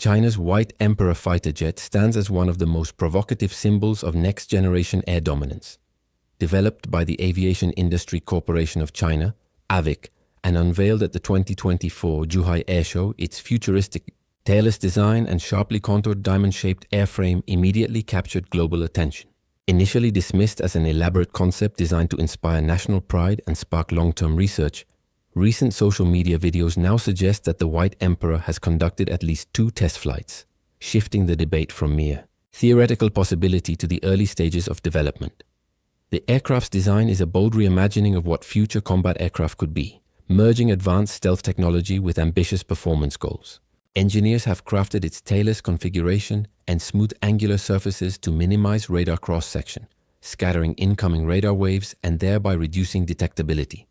China's White Emperor fighter jet stands as one of the most provocative symbols of next-generation air dominance. Developed by the Aviation Industry Corporation of China, AVIC, and unveiled at the 2024 Zhuhai Airshow, its futuristic, tailless design and sharply contoured diamond-shaped airframe immediately captured global attention. Initially dismissed as an elaborate concept designed to inspire national pride and spark long-term research, recent social media videos now suggest that the White Emperor has conducted at least 2 test flights, shifting the debate from mere theoretical possibility to the early stages of development. The aircraft's design is a bold reimagining of what future combat aircraft could be, merging advanced stealth technology with ambitious performance goals. Engineers have crafted its tailless configuration and smooth angular surfaces to minimize radar cross-section, scattering incoming radar waves and thereby reducing detectability.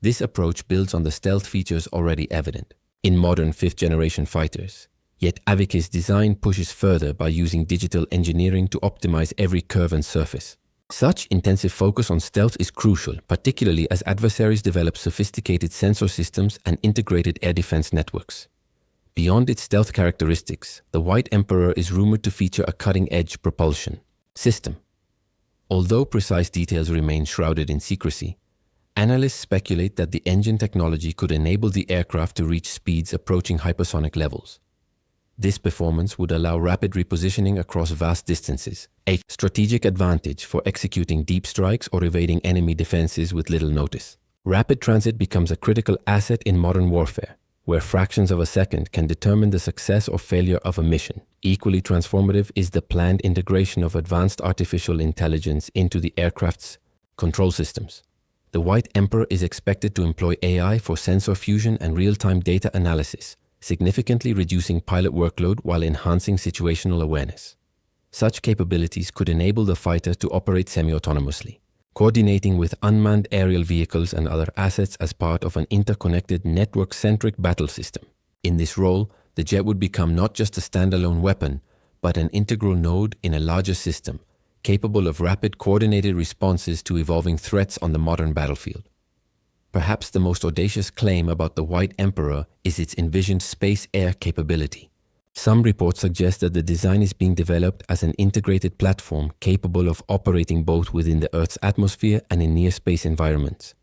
This approach builds on the stealth features already evident in modern 5th-generation fighters. Yet AVIC's design pushes further by using digital engineering to optimize every curve and surface. Such intensive focus on stealth is crucial, particularly as adversaries develop sophisticated sensor systems and integrated air defense networks. Beyond its stealth characteristics, the White Emperor is rumored to feature a cutting-edge propulsion system. Although precise details remain shrouded in secrecy, analysts speculate that the engine technology could enable the aircraft to reach speeds approaching hypersonic levels. This performance would allow rapid repositioning across vast distances, a strategic advantage for executing deep strikes or evading enemy defenses with little notice. Rapid transit becomes a critical asset in modern warfare, where fractions of a second can determine the success or failure of a mission. Equally transformative is the planned integration of advanced artificial intelligence into the aircraft's control systems. The White Emperor is expected to employ AI for sensor fusion and real-time data analysis, significantly reducing pilot workload while enhancing situational awareness. Such capabilities could enable the fighter to operate semi-autonomously, coordinating with unmanned aerial vehicles and other assets as part of an interconnected network-centric battle system. In this role, the jet would become not just a standalone weapon, but an integral node in a larger system, capable of rapid coordinated responses to evolving threats on the modern battlefield. Perhaps the most audacious claim about the White Emperor is its envisioned space-air capability. Some reports suggest that the design is being developed as an integrated platform capable of operating both within the Earth's atmosphere and in near-space environments.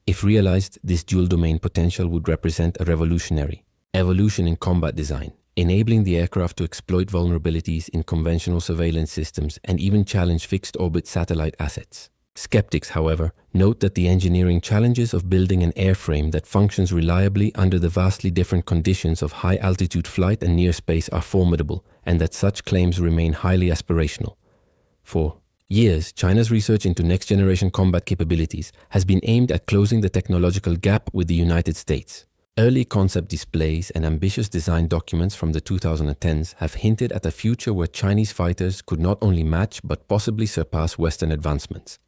If realized, this dual-domain potential would represent a revolutionary evolution in combat design, enabling the aircraft to exploit vulnerabilities in conventional surveillance systems and even challenge fixed-orbit satellite assets. Skeptics, however, note that the engineering challenges of building an airframe that functions reliably under the vastly different conditions of high-altitude flight and near space are formidable, and that such claims remain highly aspirational. For years, China's research into next-generation combat capabilities has been aimed at closing the technological gap with the United States. Early concept displays and ambitious design documents from the 2010s have hinted at a future where Chinese fighters could not only match but possibly surpass Western advancements.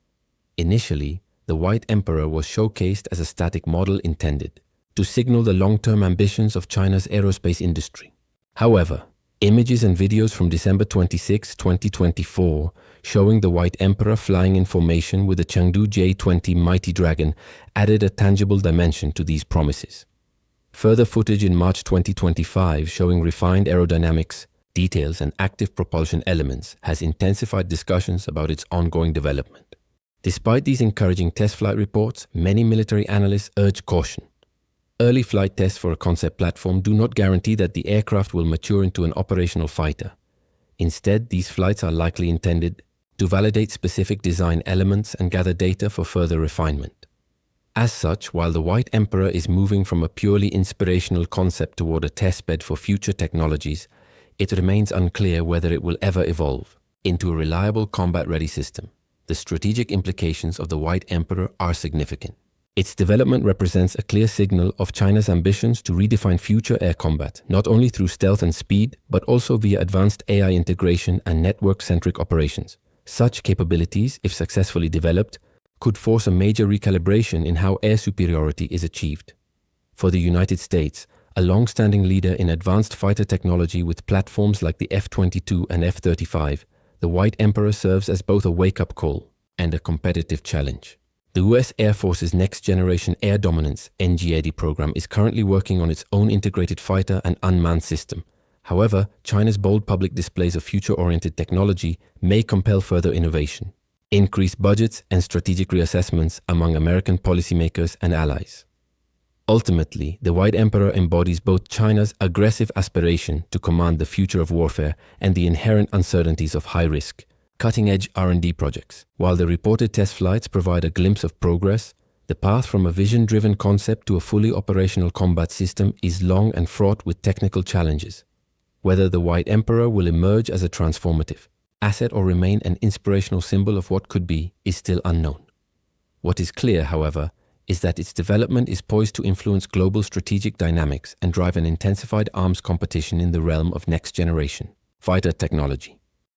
Initially, the White Emperor was showcased as a static model intended to signal the long-term ambitions of China's aerospace industry. However, images and videos from December 26, 2024, showing the White Emperor flying in formation with the Chengdu J-50 Mighty Dragon added a tangible dimension to these promises. Further footage in March 2025 showing refined aerodynamics, details and active propulsion elements has intensified discussions about its ongoing development. Despite these encouraging test flight reports, many military analysts urge caution. Early flight tests for a concept platform do not guarantee that the aircraft will mature into an operational fighter. Instead, these flights are likely intended to validate specific design elements and gather data for further refinement. As such, while the White Emperor is moving from a purely inspirational concept toward a testbed for future technologies, it remains unclear whether it will ever evolve into a reliable combat-ready system. The strategic implications of the White Emperor are significant. Its development represents a clear signal of China's ambitions to redefine future air combat, not only through stealth and speed, but also via advanced AI integration and network-centric operations. Such capabilities, if successfully developed, could force a major recalibration in how air superiority is achieved. For the United States, a long-standing leader in advanced fighter technology with platforms like the F-22 and F-35, the White Emperor serves as both a wake-up call and a competitive challenge. The US Air Force's Next Generation Air Dominance (NGAD) program is currently working on its own integrated fighter and unmanned system, However, China's bold public displays of future-oriented technology may compel further innovation, increased budgets, and strategic reassessments among American policymakers and allies. Ultimately, the White Emperor embodies both China's aggressive aspiration to command the future of warfare and the inherent uncertainties of high-risk, cutting-edge R&D projects. While the reported test flights provide a glimpse of progress, the path from a vision-driven concept to a fully operational combat system is long and fraught with technical challenges. Whether the White Emperor will emerge as a transformative asset or remain an inspirational symbol of what could be is still unknown. What is clear, however, is that its development is poised to influence global strategic dynamics and drive an intensified arms competition in the realm of next-generation fighter technology.